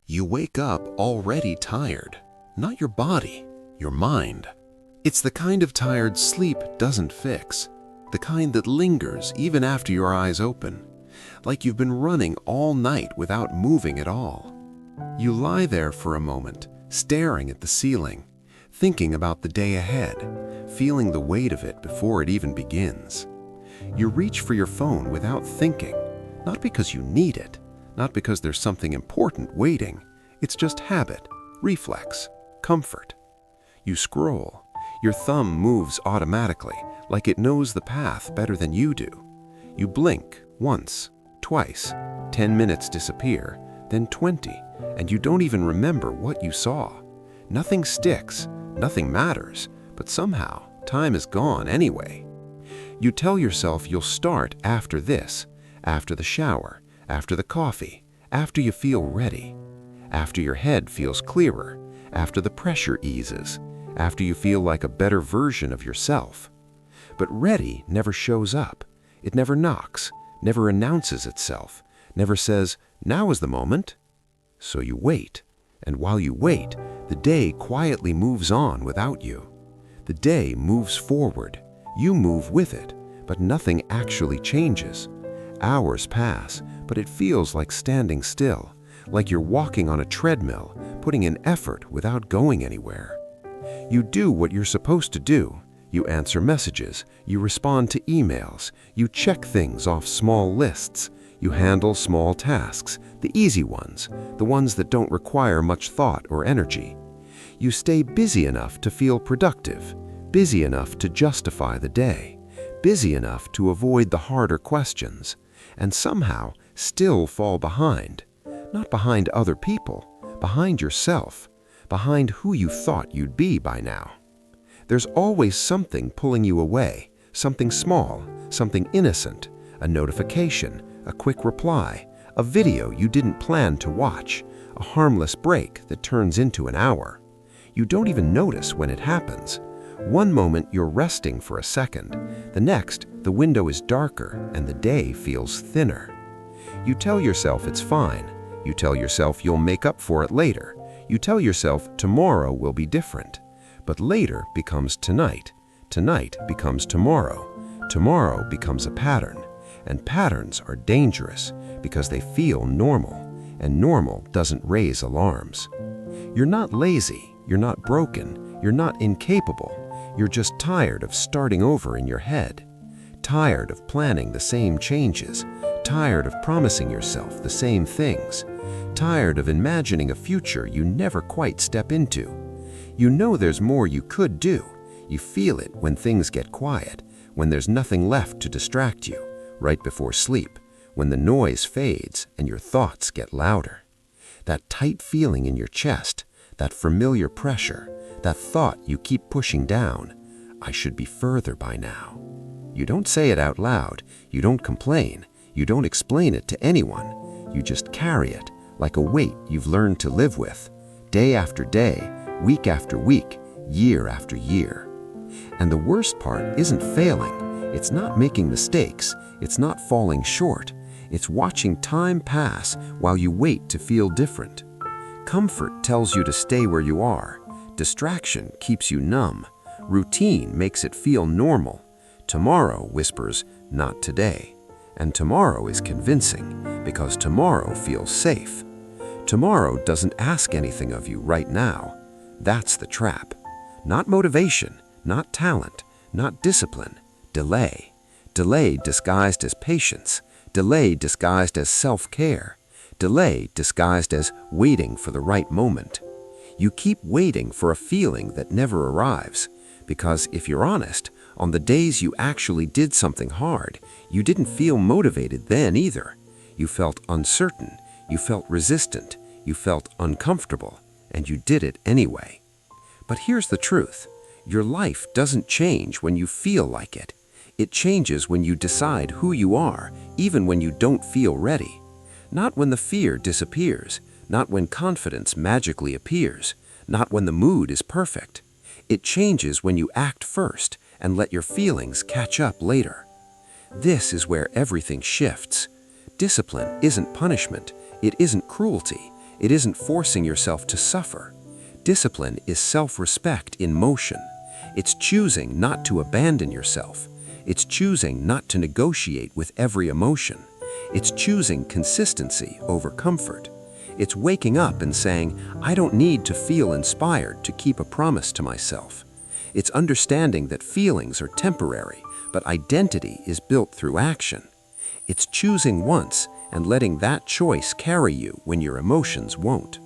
You wake up already tired, not your body, your mind. It's the kind of tired sleep doesn't fix, the kind that lingers even after your eyes open, like you've been running all night without moving at all. You lie there for a moment, staring at the ceiling, thinking about the day ahead, feeling the weight of it before it even begins. You reach for your phone without thinking, not because you need it, not because there's something important waiting. It's just habit, reflex, comfort. You scroll. Your thumb moves automatically, like it knows the path better than you do. You blink once, twice, 10 minutes disappear, then 20, and you don't even remember what you saw. Nothing sticks, nothing matters, but somehow time is gone anyway. You tell yourself you'll start after this, after the shower, after the coffee, after you feel ready, after your head feels clearer, after the pressure eases, after you feel like a better version of yourself. But ready never shows up. It never knocks, never announces itself, never says, "Now is the moment." So you wait, and while you wait, the day quietly moves on without you. The day moves forward. You move with it, but nothing actually changes. Hours pass, but it feels like standing still, like you're walking on a treadmill, putting in effort without going anywhere. You do what you're supposed to do. You answer messages, you respond to emails, you check things off small lists, you handle small tasks, the easy ones, the ones that don't require much thought or energy. You stay busy enough to feel productive, busy enough to justify the day, busy enough to avoid the harder questions, and somehow still fall behind. Not behind other people, behind yourself, behind who you thought you'd be by now. There's always something pulling you away, something small, something innocent, a notification, a quick reply, a video you didn't plan to watch, a harmless break that turns into an hour. You don't even notice when it happens. One moment you're resting for a second, the next the window is darker and the day feels thinner. You tell yourself it's fine. You tell yourself you'll make up for it later. You tell yourself tomorrow will be different. But later becomes tonight. Tonight becomes tomorrow. Tomorrow becomes a pattern. And patterns are dangerous because they feel normal, and normal doesn't raise alarms. You're not lazy. You're not broken. You're not incapable. You're just tired of starting over in your head. Tired of planning the same changes. Tired of promising yourself the same things. Tired of imagining a future you never quite step into. You know there's more you could do. You feel it when things get quiet, when there's nothing left to distract you, right before sleep, when the noise fades and your thoughts get louder. That tight feeling in your chest, that familiar pressure, that thought you keep pushing down, I should be further by now. You don't say it out loud. You don't complain. You don't explain it to anyone. You just carry it like a weight you've learned to live with, day after day, week after week, year after year. And the worst part isn't failing. It's not making mistakes. It's not falling short. It's watching time pass while you wait to feel different. Comfort tells you to stay where you are. Distraction keeps you numb. Routine makes it feel normal. Tomorrow whispers, "Not today." And tomorrow is convincing because tomorrow feels safe. Tomorrow doesn't ask anything of you right now. That's the trap. Not motivation, not talent, not discipline. Delay. Delay disguised as patience. Delay disguised as self-care. Delay disguised as waiting for the right moment. You keep waiting for a feeling that never arrives. Because if you're honest, on the days you actually did something hard, you didn't feel motivated then either. You felt uncertain, you felt resistant, you felt uncomfortable, and you did it anyway. But here's the truth. Your life doesn't change when you feel like it. It changes when you decide who you are, even when you don't feel ready. Not when the fear disappears, not when confidence magically appears, not when the mood is perfect. It changes when you act first and let your feelings catch up later. This is where everything shifts. Discipline isn't punishment. It isn't cruelty. It isn't forcing yourself to suffer. Discipline is self-respect in motion. It's choosing not to abandon yourself. It's choosing not to negotiate with every emotion. It's choosing consistency over comfort. It's waking up and saying, I don't need to feel inspired to keep a promise to myself. It's understanding that feelings are temporary, but identity is built through action. It's choosing once and letting that choice carry you when your emotions won't.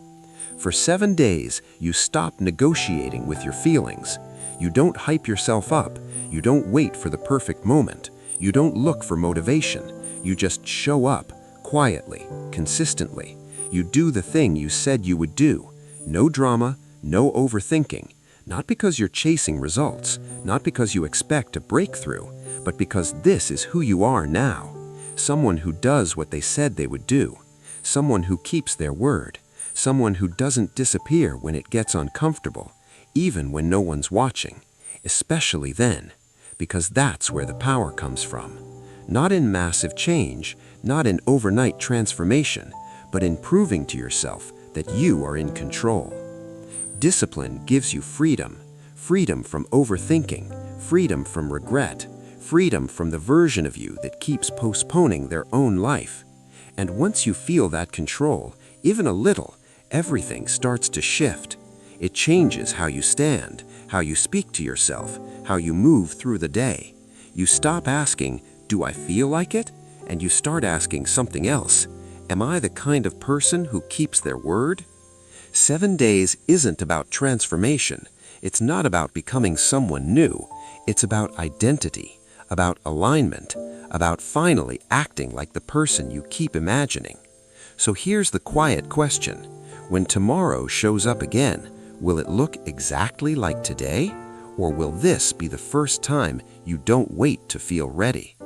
For 7 days, you stop negotiating with your feelings. You don't hype yourself up. You don't wait for the perfect moment. You don't look for motivation. You just show up, quietly, consistently. You do the thing you said you would do. No drama, no overthinking. Not because you're chasing results, not because you expect a breakthrough, but because this is who you are now. Someone who does what they said they would do. Someone who keeps their word. Someone who doesn't disappear when it gets uncomfortable, even when no one's watching. Especially then, because that's where the power comes from. Not in massive change, not in overnight transformation, but in proving to yourself that you are in control. Discipline gives you freedom. Freedom from overthinking, freedom from regret, freedom from the version of you that keeps postponing their own life. And once you feel that control, even a little, everything starts to shift. It changes how you stand, how you speak to yourself, how you move through the day. You stop asking, do I feel like it? And you start asking something else. Am I the kind of person who keeps their word? 7 days isn't about transformation. It's not about becoming someone new. It's about identity, about alignment, about finally acting like the person you keep imagining. So here's the quiet question. When tomorrow shows up again, will it look exactly like today? Or will this be the first time you don't wait to feel ready?